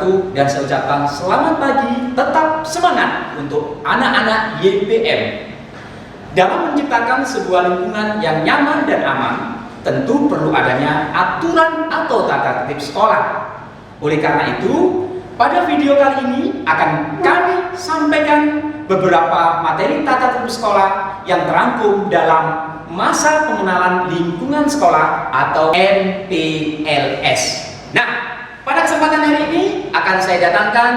wabarakatuh, dan saya ucapkan selamat pagi, tetap semangat untuk anak-anak YPM. Dalam menciptakan sebuah lingkungan yang nyaman dan aman, tentu perlu adanya aturan atau tata tertib sekolah. Oleh karena itu, pada video kali ini akan kami sampaikan beberapa materi tata tertib sekolah yang terangkum dalam masa pengenalan lingkungan sekolah atau MPLS. Nah, pada kesempatan hari ini akan saya datangkan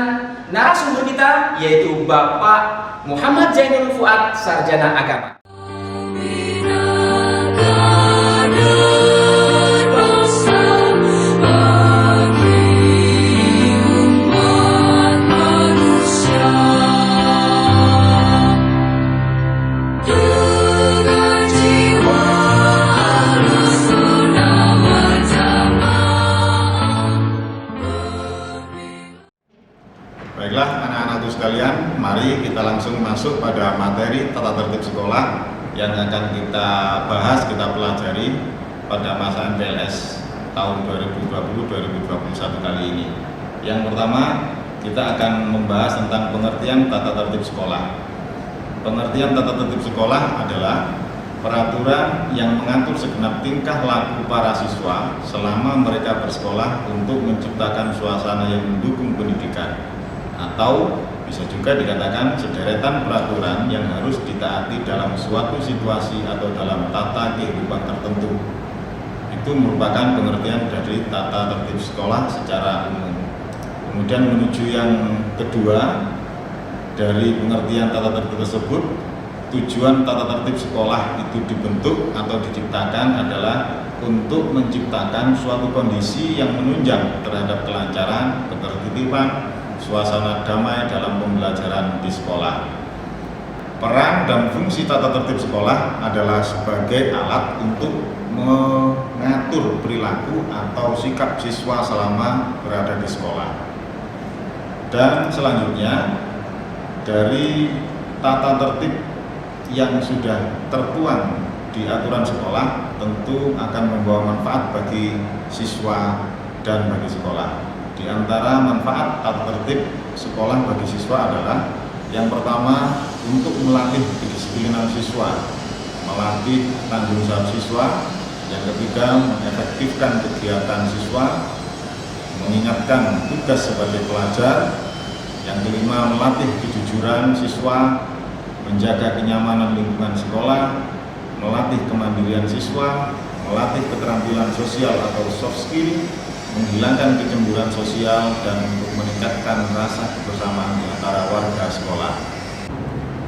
narasumber kita, yaitu Bapak Muhammad Zainul Fuad, Sarjana Agama. Baiklah anak-anakku sekalian, mari kita langsung masuk pada materi tata tertib sekolah yang akan kita bahas, kita pelajari pada masa MPLS tahun 2020-2021 kali ini. Yang pertama, kita akan membahas tentang pengertian tata tertib sekolah. Pengertian tata tertib sekolah adalah peraturan yang mengatur segenap tingkah laku para siswa selama mereka bersekolah untuk menciptakan suasana yang mendukung pendidikan, atau bisa juga dikatakan sederetan peraturan yang harus ditaati dalam suatu situasi atau dalam tata kehidupan tertentu. Itu merupakan pengertian dari tata tertib sekolah secara umum. Kemudian menuju yang kedua dari pengertian tata tertib tersebut, tujuan tata tertib sekolah itu dibentuk atau diciptakan adalah untuk menciptakan suatu kondisi yang menunjang terhadap kelancaran, ketertiban, suasana damai dalam pembelajaran di sekolah. Peran dan fungsi tata tertib sekolah adalah sebagai alat untuk mengatur perilaku atau sikap siswa selama berada di sekolah. Dan selanjutnya, dari tata tertib yang sudah tertuang di aturan sekolah tentu akan membawa manfaat bagi siswa dan bagi sekolah. Di antara manfaat tata tertib sekolah bagi siswa adalah yang pertama, untuk melatih kedisiplinan siswa, melatih tanggung jawab siswa. Yang ketiga, mengefektifkan kegiatan siswa, mengingatkan tugas sebagai pelajar. Yang kelima, melatih kejujuran siswa, menjaga kenyamanan lingkungan sekolah, melatih kemandirian siswa, melatih keterampilan sosial atau soft skill, menghilangkan kecemburuan sosial, dan untuk meningkatkan rasa kebersamaan di antara warga sekolah.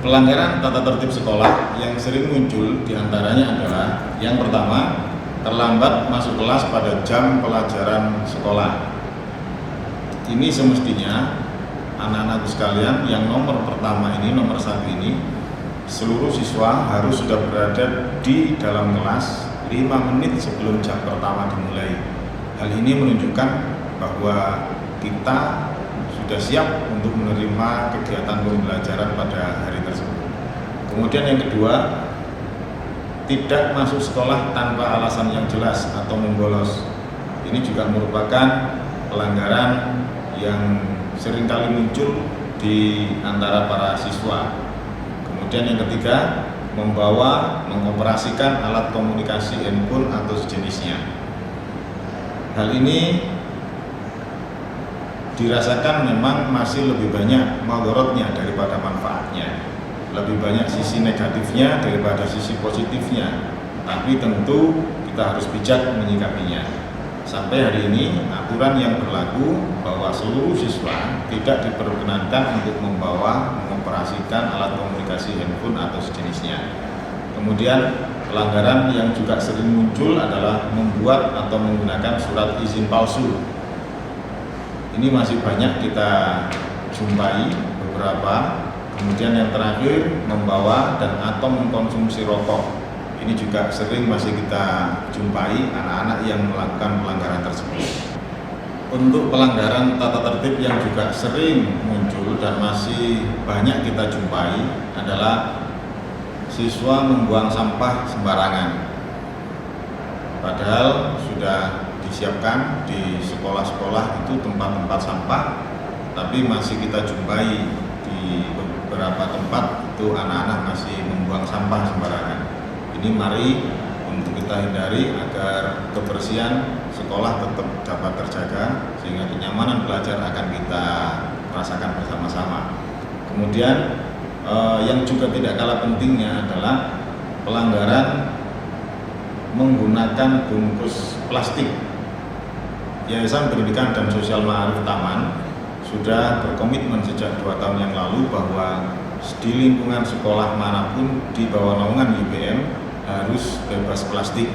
Pelanggaran tata tertib sekolah yang sering muncul diantaranya adalah yang pertama, terlambat masuk kelas pada jam pelajaran sekolah. Ini semestinya anak-anakku sekalian, yang nomor pertama ini, nomor satu ini, seluruh siswa harus sudah berada di dalam kelas 5 menit sebelum jam pertama dimulai. Hal ini menunjukkan bahwa kita sudah siap untuk menerima kegiatan pembelajaran pada hari tersebut. Kemudian yang kedua, tidak masuk sekolah tanpa alasan yang jelas atau membolos. Ini juga merupakan pelanggaran yang seringkali muncul di antara para siswa. Kemudian yang ketiga, mengoperasikan alat komunikasi handphone atau sejenisnya. Hal ini dirasakan memang masih lebih banyak madorotnya daripada manfaatnya, lebih banyak sisi negatifnya daripada sisi positifnya. Tapi tentu kita harus bijak menyikapinya. Sampai hari ini aturan yang berlaku bahwa seluruh siswa tidak diperkenankan untuk mengoperasikan alat komunikasi handphone atau sejenisnya. Kemudian pelanggaran yang juga sering muncul adalah membuat atau menggunakan surat izin palsu. Ini masih banyak kita jumpai beberapa. Kemudian yang terakhir, membawa dan atau mengkonsumsi rokok. Ini juga sering masih kita jumpai anak-anak yang melakukan pelanggaran tersebut. Untuk pelanggaran tata tertib yang juga sering muncul dan masih banyak kita jumpai adalah siswa membuang sampah sembarangan. Padahal sudah disiapkan di sekolah-sekolah itu tempat-tempat sampah, tapi masih kita jumpai di beberapa tempat itu anak-anak masih membuang sampah sembarangan. Ini mari untuk kita hindari agar kebersihan sekolah tetap dapat terjaga sehingga kenyamanan belajar akan kita rasakan bersama-sama. Kemudian yang juga tidak kalah pentingnya adalah pelanggaran menggunakan bungkus plastik. Yayasan Pendidikan dan Sosial Ma'arif Taman sudah berkomitmen sejak 2 tahun yang lalu bahwa di lingkungan sekolah manapun di bawah naungan YPM harus bebas plastik.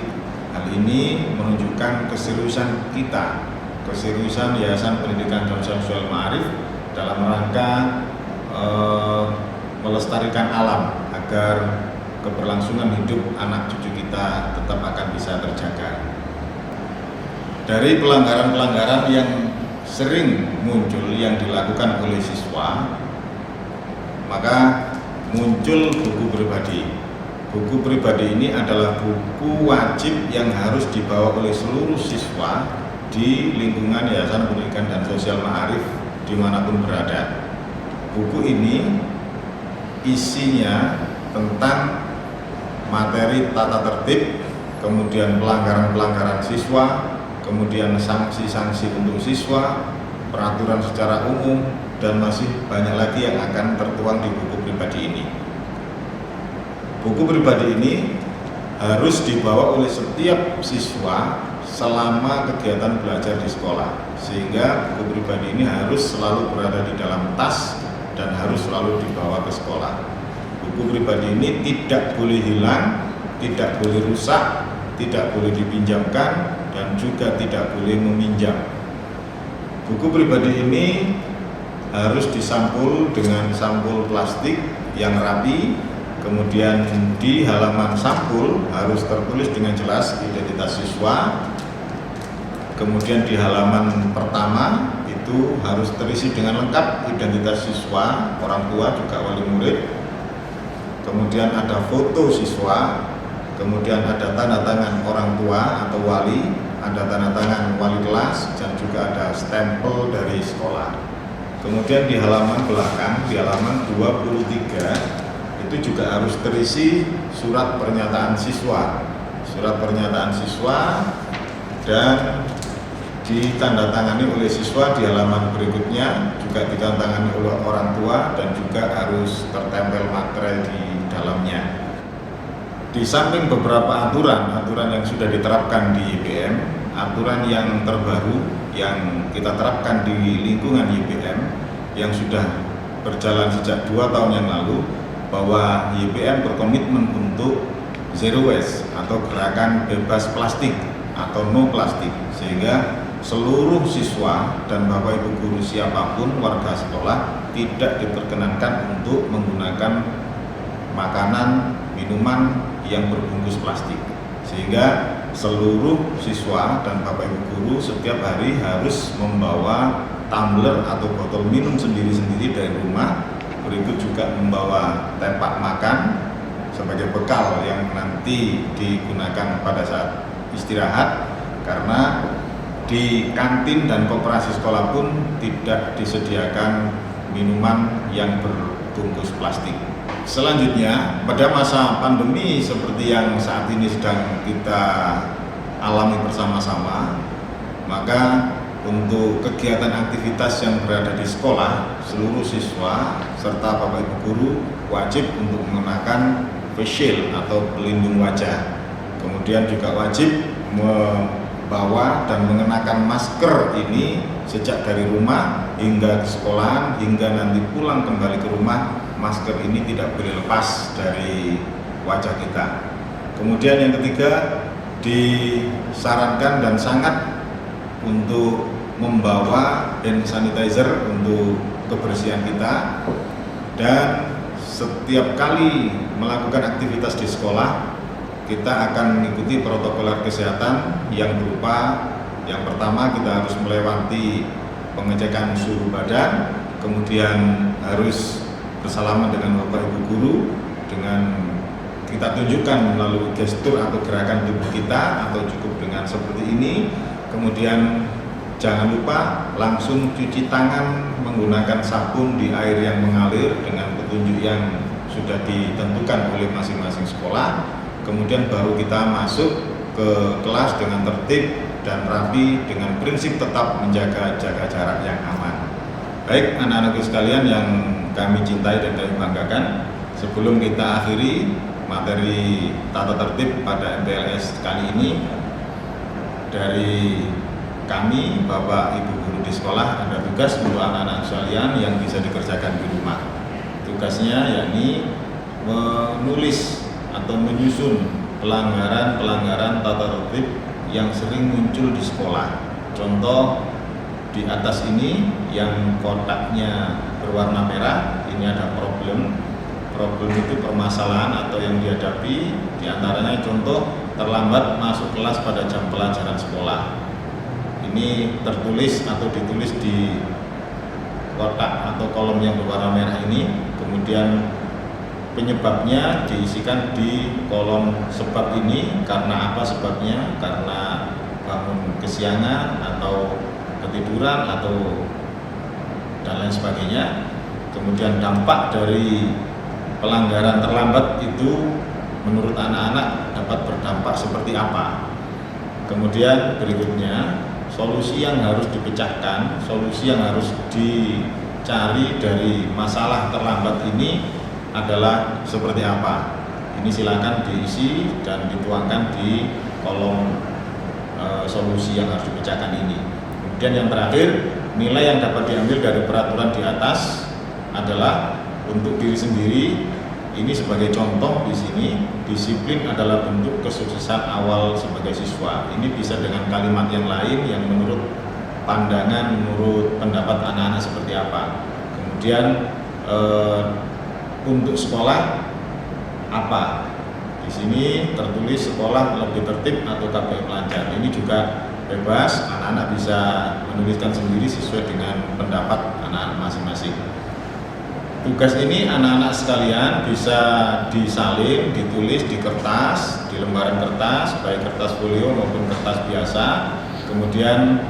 Hal ini menunjukkan keseriusan kita, keseriusan Yayasan Pendidikan dan Sosial Ma'arif dalam rangka melestarikan alam agar keberlangsungan hidup anak cucu kita tetap akan bisa terjaga. Dari pelanggaran-pelanggaran yang sering muncul yang dilakukan oleh siswa, maka muncul buku pribadi. Buku pribadi ini adalah buku wajib yang harus dibawa oleh seluruh siswa di lingkungan Yayasan Pendidikan dan Sosial Ma'arif dimanapun berada. Buku ini isinya tentang materi tata tertib, kemudian pelanggaran-pelanggaran siswa, kemudian sanksi-sanksi untuk siswa, peraturan secara umum, dan masih banyak lagi yang akan tertuang di buku pribadi ini. Buku pribadi ini harus dibawa oleh setiap siswa selama kegiatan belajar di sekolah, sehingga buku pribadi ini harus selalu berada di dalam tas dan harus selalu dibawa ke sekolah. Buku pribadi ini tidak boleh hilang, tidak boleh rusak, tidak boleh dipinjamkan, dan juga tidak boleh meminjam. Buku pribadi ini harus disampul dengan sampul plastik yang rapi, kemudian di halaman sampul harus tertulis dengan jelas identitas siswa, kemudian di halaman pertama itu harus terisi dengan lengkap identitas siswa, orang tua juga wali murid, kemudian ada foto siswa, kemudian ada tanda tangan orang tua atau wali, ada tanda tangan wali kelas, dan juga ada stempel dari sekolah. Kemudian di halaman belakang, di halaman 23 itu juga harus terisi surat pernyataan siswa. Surat pernyataan siswa dan ditandatangani oleh siswa. Di halaman berikutnya juga ditandatangani oleh orang tua dan juga harus tertempel materai di dalamnya. Di samping beberapa aturan yang sudah diterapkan di YPM, aturan yang terbaru yang kita terapkan di lingkungan YPM yang sudah berjalan sejak 2 tahun yang lalu, bahwa YPM berkomitmen untuk zero waste atau gerakan bebas plastik atau no plastik, sehingga seluruh siswa dan Bapak Ibu guru siapapun warga sekolah tidak diperkenankan untuk menggunakan makanan, minuman yang berbungkus plastik, sehingga seluruh siswa dan Bapak Ibu guru setiap hari harus membawa tumbler atau botol minum sendiri-sendiri dari rumah, berikut juga membawa tempat makan sebagai bekal yang nanti digunakan pada saat istirahat, karena di kantin dan koperasi sekolah pun tidak disediakan minuman yang berbungkus plastik. Selanjutnya, pada masa pandemi seperti yang saat ini sedang kita alami bersama-sama, maka untuk kegiatan aktivitas yang berada di sekolah, seluruh siswa serta Bapak Ibu guru wajib untuk mengenakan face shield atau pelindung wajah. Kemudian juga wajib membawa dan mengenakan masker ini sejak dari rumah hingga ke sekolahan, hingga nanti pulang kembali ke rumah, masker ini tidak boleh lepas dari wajah kita. Kemudian yang ketiga, disarankan dan sangat untuk membawa hand sanitizer untuk kebersihan kita, dan setiap kali melakukan aktivitas di sekolah kita akan mengikuti protokol kesehatan yang berupa, yang pertama kita harus melewati pengecekan suhu badan, kemudian harus bersalaman dengan Bapak Ibu guru dengan kita tunjukkan melalui gestur atau gerakan tubuh kita, atau cukup dengan seperti ini. Kemudian jangan lupa langsung cuci tangan menggunakan sabun di air yang mengalir dengan petunjuk yang sudah ditentukan oleh masing-masing sekolah. Kemudian baru kita masuk ke kelas dengan tertib dan rapi dengan prinsip tetap jaga jarak yang aman. Baik anak-anakku sekalian yang kami cintai dan kami banggakan, sebelum kita akhiri materi tata tertib pada MPLS kali ini, dari kami, Bapak Ibu guru di sekolah, ada tugas untuk anak-anak sekalian yang bisa dikerjakan di rumah. Tugasnya yakni menulis atau menyusun pelanggaran-pelanggaran tata tertib yang sering muncul di sekolah. Contoh di atas ini yang kotaknya berwarna merah, ini ada problem itu permasalahan atau yang dihadapi, diantaranya contoh terlambat masuk kelas pada jam pelajaran sekolah. Ini tertulis atau ditulis di kotak atau kolom yang berwarna merah ini, kemudian penyebabnya diisikan di kolom sebab ini. Karena apa sebabnya? Karena bangun kesiangan atau ketiduran atau dan lain sebagainya. Kemudian dampak dari pelanggaran terlambat itu menurut anak-anak dapat berdampak seperti apa. Kemudian berikutnya, solusi yang harus dipecahkan, solusi yang harus dicari dari masalah terlambat ini adalah seperti apa. Ini silakan diisi dan dituangkan di kolom solusi yang harus dipecahkan ini. Kemudian yang terakhir, nilai yang dapat diambil dari peraturan di atas adalah untuk diri sendiri. Ini sebagai contoh di sini, disiplin adalah bentuk kesuksesan awal sebagai siswa. Ini bisa dengan kalimat yang lain yang menurut pandangan, menurut pendapat anak-anak seperti apa. Kemudian untuk sekolah apa? Di sini tertulis sekolah lebih tertib atau KPM lancar. Ini juga bebas, anak-anak bisa menuliskan sendiri sesuai dengan pendapat anak-anak masing-masing. Tugas ini anak-anak sekalian bisa disalin, ditulis di kertas, di lembaran kertas, baik kertas folio maupun kertas biasa, kemudian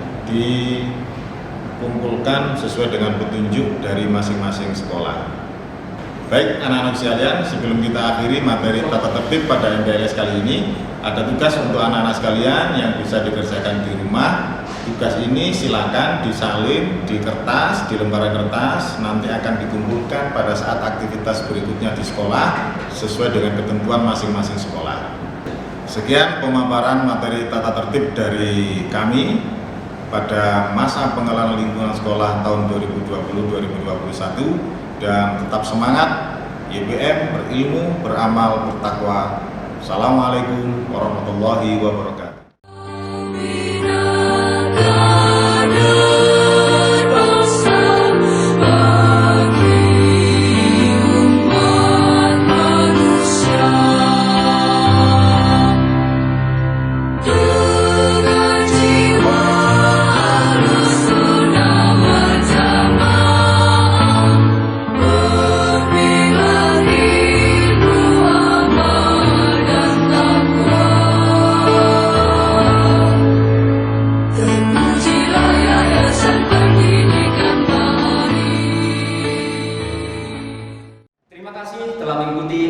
dikumpulkan sesuai dengan petunjuk dari masing-masing sekolah. Baik anak-anak sekalian, sebelum kita akhiri materi tata tertib pada MPLS kali ini, ada tugas untuk anak-anak sekalian yang bisa dikerjakan di rumah. Tugas ini silakan disalin di kertas, di lembaran kertas, nanti akan dikumpulkan pada saat aktivitas berikutnya di sekolah sesuai dengan ketentuan masing-masing sekolah. Sekian pemaparan materi tata tertib dari kami pada masa pengenalan lingkungan sekolah tahun 2020-2021, dan tetap semangat, YPM berilmu, beramal, bertakwa. Assalamualaikum warahmatullahi wabarakatuh.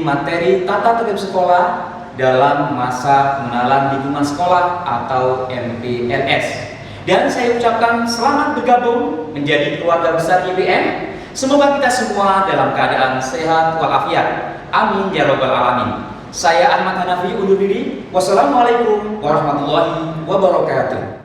Materi tata tertib sekolah dalam masa pengenalan lingkungan sekolah atau MPLS. Dan saya ucapkan selamat bergabung menjadi keluarga besar YPM. Semoga kita semua dalam keadaan sehat walafiat. Amin ya rabbal alamin. Saya Ahmad Hanafi undur diri. Wassalamualaikum warahmatullahi wabarakatuh.